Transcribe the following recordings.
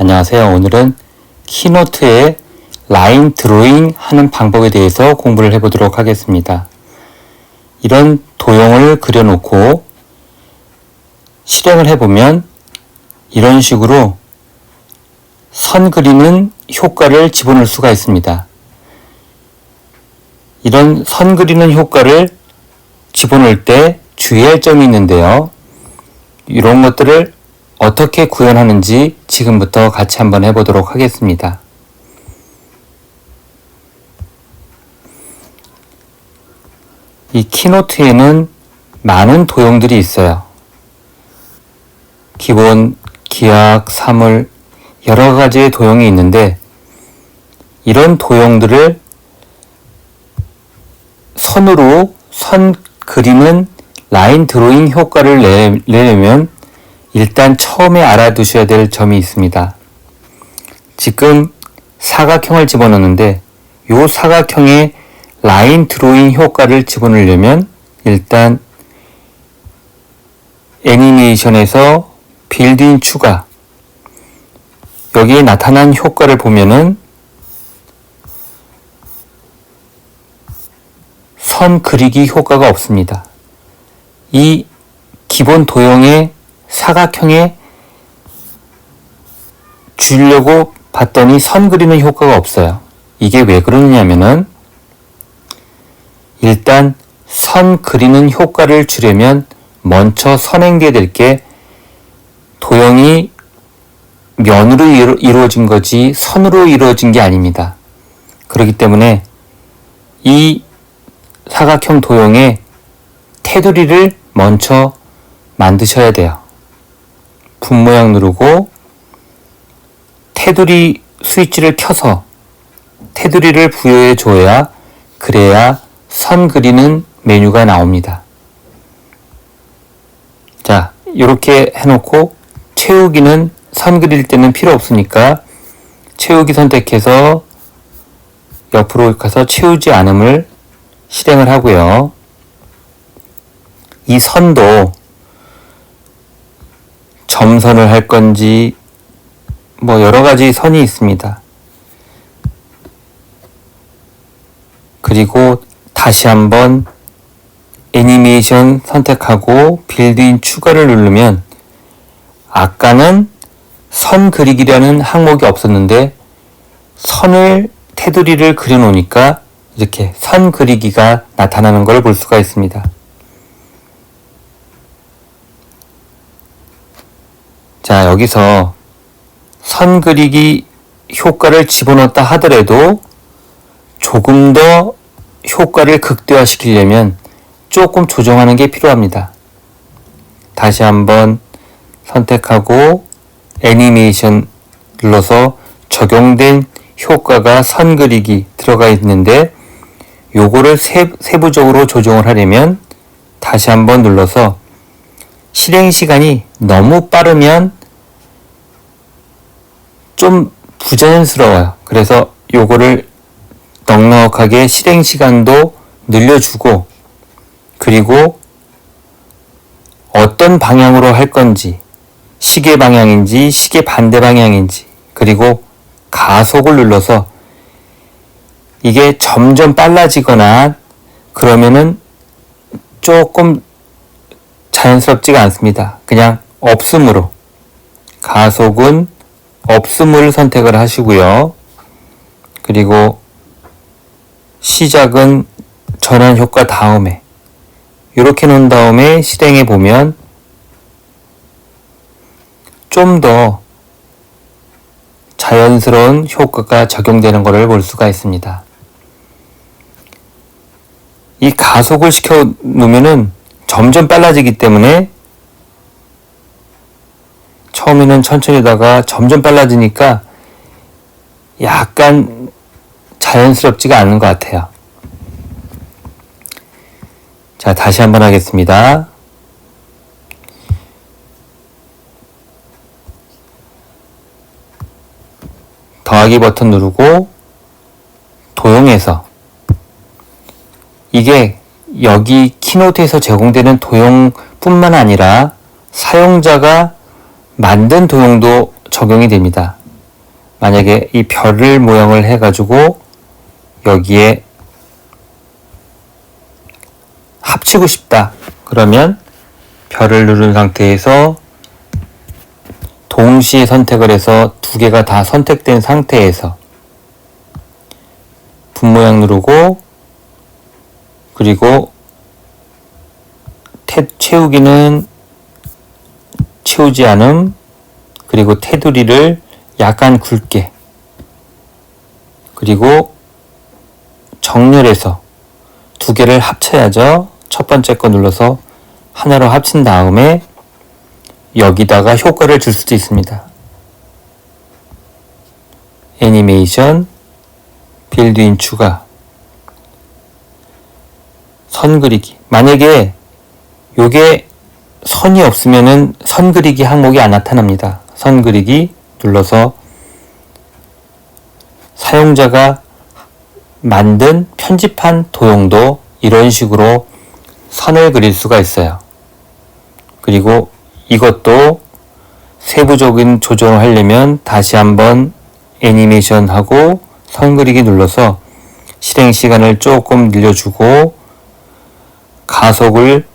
안녕하세요. 오늘은 키노트의 라인 드로잉 하는 방법에 대해서 공부를 해보도록 하겠습니다. 이런 도형을 그려놓고 실행을 해보면 이런 식으로 선 그리는 효과를 집어넣을 수가 있습니다. 이런 선 그리는 효과를 집어넣을 때 주의할 점이 있는데요. 이런 것들을 어떻게 구현하는지 지금부터 같이 한번 해보도록 하겠습니다. 이 키노트에는 많은 도형들이 있어요. 기본, 기악, 사물, 여러 가지의 도형이 있는데 이런 도형들을 선으로 선 그리는 라인 드로잉 효과를 내려면 일단 처음에 알아두셔야 될 점이 있습니다. 지금 사각형을 집어넣는데 이 사각형에 라인 드로잉 효과를 집어넣으려면 일단 애니메이션에서 빌드인 추가, 여기에 나타난 효과를 보면은 선 그리기 효과가 없습니다. 이 기본 도형의 사각형에 주려고 봤더니 선 그리는 효과가 없어요. 이게 왜 그러느냐면은 일단 선 그리는 효과를 주려면 먼저 선행돼야 될 게 도형이 면으로 이루어진 거지 선으로 이루어진 게 아닙니다. 그렇기 때문에 이 사각형 도형의 테두리를 먼저 만드셔야 돼요. 분 모양 누르고 테두리 스위치를 켜서 테두리를 부여해 줘야 그래야 선 그리는 메뉴가 나옵니다. 자, 이렇게 해놓고 채우기는 선 그릴 때는 필요 없으니까 채우기 선택해서 옆으로 가서 채우지 않음을 실행을 하고요. 이 선도 점선을 할 건지 여러 가지 선이 있습니다. 그리고 다시 한번 애니메이션 선택하고 빌드인 추가를 누르면 아까는 선 그리기라는 항목이 없었는데 선을 테두리를 그려 놓으니까 이렇게 선 그리기가 나타나는 걸 볼 수가 있습니다. 자, 여기서 선 그리기 효과를 집어넣었다 하더라도 조금 더 효과를 극대화시키려면 조금 조정하는 게 필요합니다. 다시 한번 선택하고 애니메이션 눌러서 적용된 효과가 선 그리기 들어가 있는데 요거를 세부적으로 조정을 하려면 다시 한번 눌러서 실행 시간이 너무 빠르면 좀 부자연스러워요. 그래서 요거를 넉넉하게 실행 시간도 늘려주고 그리고 어떤 방향으로 할 건지 시계 방향인지 시계 반대 방향인지 그리고 가속을 눌러서 이게 점점 빨라지거나 그러면은 조금 자연스럽지가 않습니다. 그냥 없음으로 가속은 없음을 선택을 하시고요. 그리고 시작은 전환 효과 다음에 이렇게 놓은 다음에 실행해 보면 좀 더 자연스러운 효과가 적용되는 것을 볼 수가 있습니다. 이 가속을 시켜 놓으면은 점점 빨라지기 때문에 처음에는 천천히다가 점점 빨라지니까 약간 자연스럽지가 않은 것 같아요. 자, 다시 한번 하겠습니다. 더하기 버튼 누르고 도형에서 이게 여기 키노트에서 제공되는 도형뿐만 아니라 사용자가 만든 도형도 적용이 됩니다. 만약에 이 별을 모양을 해가지고 여기에 합치고 싶다. 그러면 별을 누른 상태에서 동시에 선택을 해서 두 개가 다 선택된 상태에서 분모양 누르고, 그리고 채우기는 채우지 않음, 그리고 테두리를 약간 굵게, 그리고 정렬해서 두 개를 합쳐야죠. 첫 번째 거 눌러서 하나로 합친 다음에 여기다가 효과를 줄 수도 있습니다. 애니메이션, 빌드인 추가, 선 그리기. 만약에 요게 선이 없으면은 선 그리기 항목이 안 나타납니다. 선 그리기 눌러서 사용자가 만든 편집한 도형도 이런 식으로 선을 그릴 수가 있어요. 그리고 이것도 세부적인 조정을 하려면 다시 한번 애니메이션 하고 선 그리기 눌러서 실행 시간을 조금 늘려주고 가속을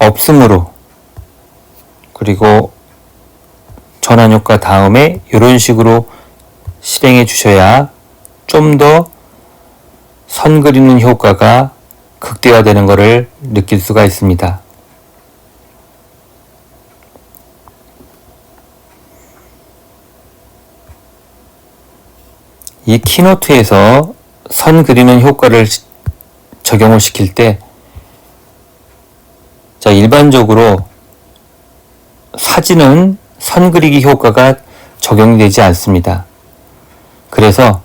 없음으로, 그리고 전환 효과 다음에 이런 식으로 실행해 주셔야 좀 더 선 그리는 효과가 극대화되는 것을 느낄 수가 있습니다. 이 키노트에서 선 그리는 효과를 적용을 시킬 때, 자, 일반적으로 사진은 선 그리기 효과가 적용이 되지 않습니다. 그래서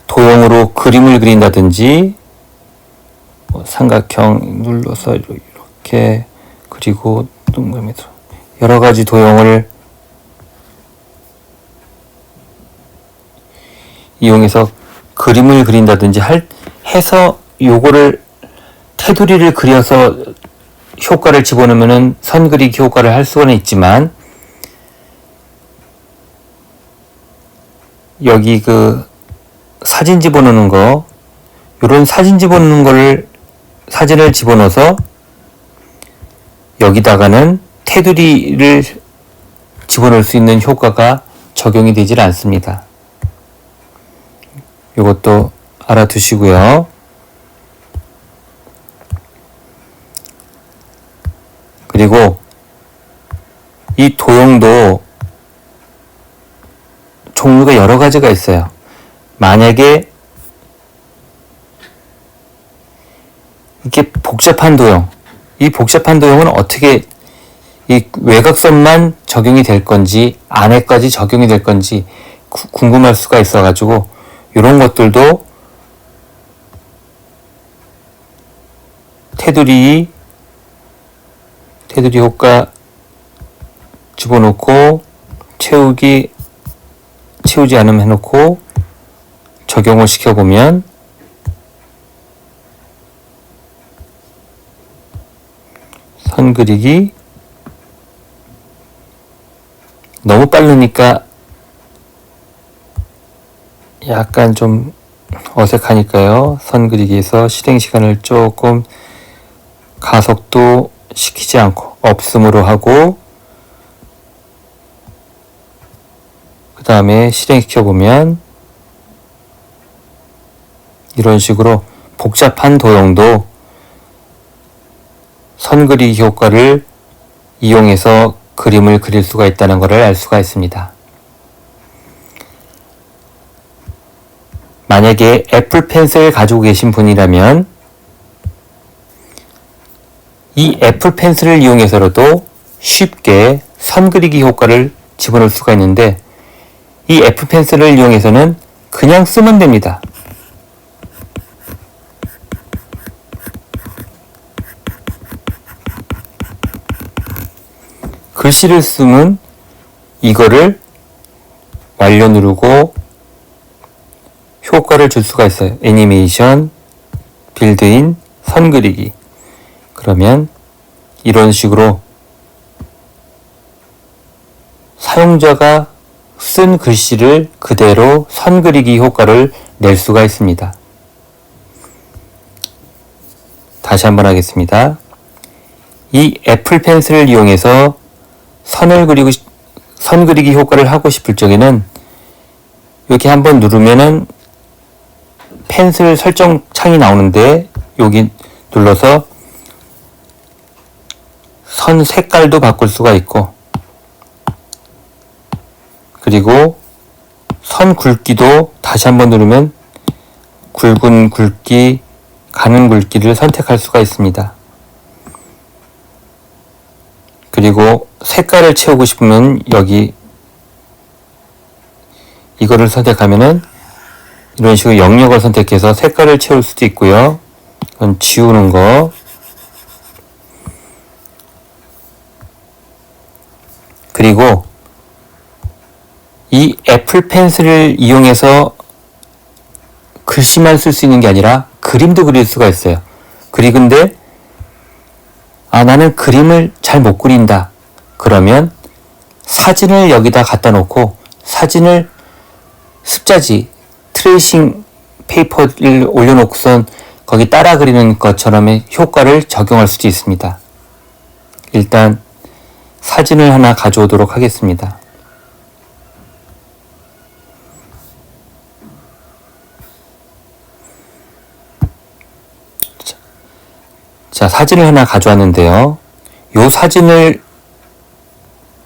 도형으로 그림을 그린다든지 삼각형 눌러서 이렇게, 그리고 동그라미 여러 가지 도형을 이용해서 그림을 그린다든지 해서 요거를 테두리를 그려서 효과를 집어넣으면은 선 그리기 효과를 할 수는 있지만, 여기 그 사진 집어넣는 거, 요런 사진 집어넣는 거를 사진을 집어넣어서 여기다가는 테두리를 집어넣을 수 있는 효과가 적용이 되질 않습니다. 이것도 알아두시고요. 그리고 이 도형도 종류가 여러 가지가 있어요. 만약에 이렇게 복잡한 도형, 이 복잡한 도형은 어떻게 이 외곽선만 적용이 될 건지 안에까지 적용이 될 건지 궁금할 수가 있어가지고 이런 것들도 테두리 효과 집어넣고 채우지 않으면 해놓고 적용을 시켜보면 선 그리기 너무 빠르니까 약간 좀 어색하니까요. 선 그리기에서 실행 시간을 조금 가속도 시키지 않고 없음으로 하고, 그 다음에 실행시켜 보면 이런 식으로 복잡한 도형도 선 그리기 효과를 이용해서 그림을 그릴 수가 있다는 것을 알 수가 있습니다. 만약에 애플 펜슬을 가지고 계신 분이라면 이 애플 펜슬을 이용해서라도 쉽게 선 그리기 효과를 집어넣을 수가 있는데, 이 애플 펜슬을 이용해서는 그냥 쓰면 됩니다. 글씨를 쓰면 이거를 완료 누르고 효과를 줄 수가 있어요. 애니메이션, 빌드인, 선 그리기. 그러면 이런 식으로 사용자가 쓴 글씨를 그대로 선 그리기 효과를 낼 수가 있습니다. 다시 한번 하겠습니다. 이 애플 펜슬을 이용해서 선 그리기 효과를 하고 싶을 적에는 이렇게 한번 누르면은 펜슬 설정 창이 나오는데 여기 눌러서 선 색깔도 바꿀 수가 있고, 그리고 선 굵기도 다시 한번 누르면 굵은 굵기, 가는 굵기를 선택할 수가 있습니다. 그리고 색깔을 채우고 싶으면 여기 이거를 선택하면은 이런 식으로 영역을 선택해서 색깔을 채울 수도 있고요. 이건 지우는 거. 그리고 이 애플 펜슬을 이용해서 글씨만 쓸 수 있는 게 아니라 그림도 그릴 수가 있어요. 근데 나는 그림을 잘 못 그린다. 그러면 사진을 여기다 갖다 놓고 사진을 습자지, 트레이싱 페이퍼를 올려놓고선 거기 따라 그리는 것처럼의 효과를 적용할 수도 있습니다. 일단 사진을 하나 가져오도록 하겠습니다. 자, 사진을 하나 가져왔는데요. 요 사진을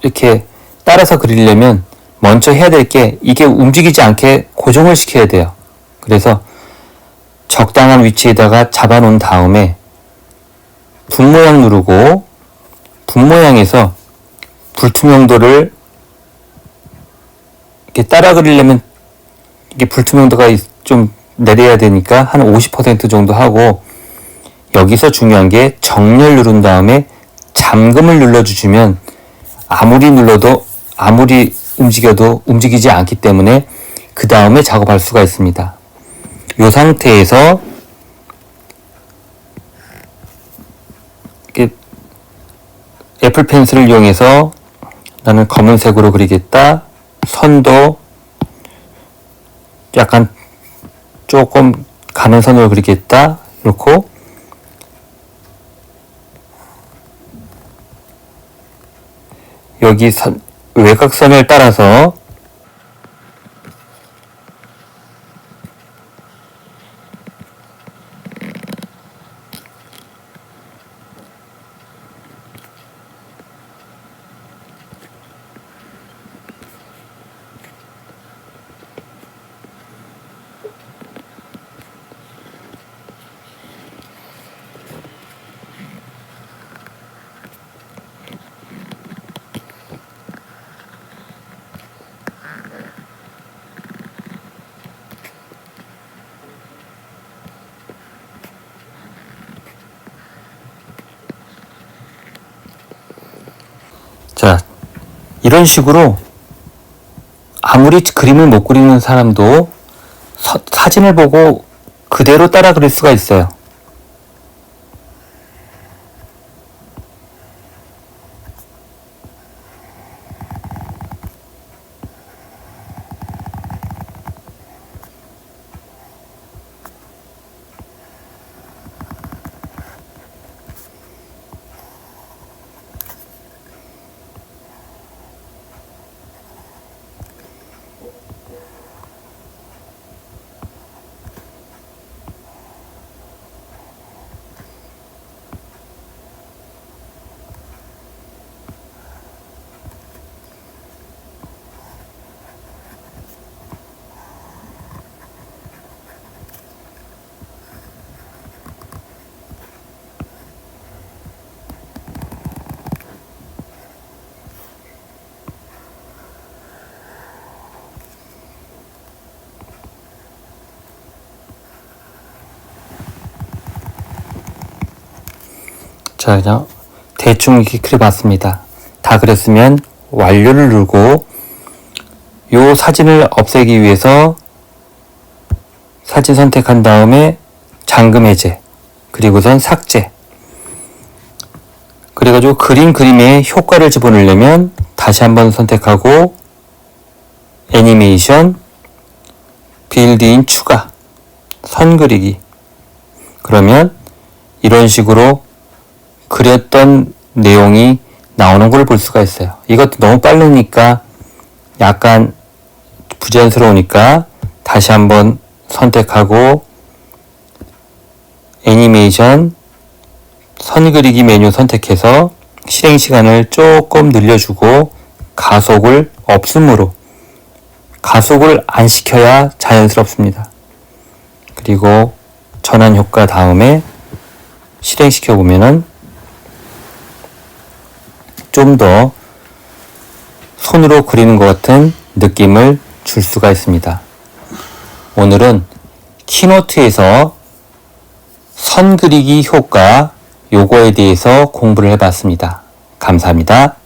이렇게 따라서 그리려면 먼저 해야 될 게 이게 움직이지 않게 고정을 시켜야 돼요. 그래서 적당한 위치에다가 잡아 놓은 다음에 분 모양 누르고 분 모양에서 불투명도를 이렇게 따라 그리려면 이게 불투명도가 좀 내려야 되니까 한 50% 정도 하고, 여기서 중요한 게 정렬 누른 다음에 잠금을 눌러주시면 아무리 움직여도 움직이지 않기 때문에 그 다음에 작업할 수가 있습니다. 이 상태에서 애플 펜슬을 이용해서 나는 검은색으로 그리겠다. 선도 약간 조금 가는 선으로 그리겠다. 이렇고 여기 외곽선을 따라서 자, 이런 식으로 아무리 그림을 못 그리는 사람도 사진을 보고 그대로 따라 그릴 수가 있어요. 자, 그냥 대충 이렇게 그려봤습니다. 다 그렸으면 완료를 누르고 요 사진을 없애기 위해서 사진 선택한 다음에 잠금 해제, 그리고선 삭제. 그래가지고 그림에 효과를 집어넣으려면 다시 한번 선택하고 애니메이션, 빌드인 추가, 선 그리기. 그러면 이런 식으로 그렸던 내용이 나오는 걸 볼 수가 있어요. 이것도 너무 빠르니까 약간 부자연스러우니까 다시 한번 선택하고 애니메이션, 선 그리기 메뉴 선택해서 실행 시간을 조금 늘려주고 가속을 없음으로, 가속을 안 시켜야 자연스럽습니다. 그리고 전환 효과 다음에 실행시켜 보면은 좀 더 손으로 그리는 것 같은 느낌을 줄 수가 있습니다. 오늘은 키노트에서 선 그리기 효과 요거에 대해서 공부를 해봤습니다. 감사합니다.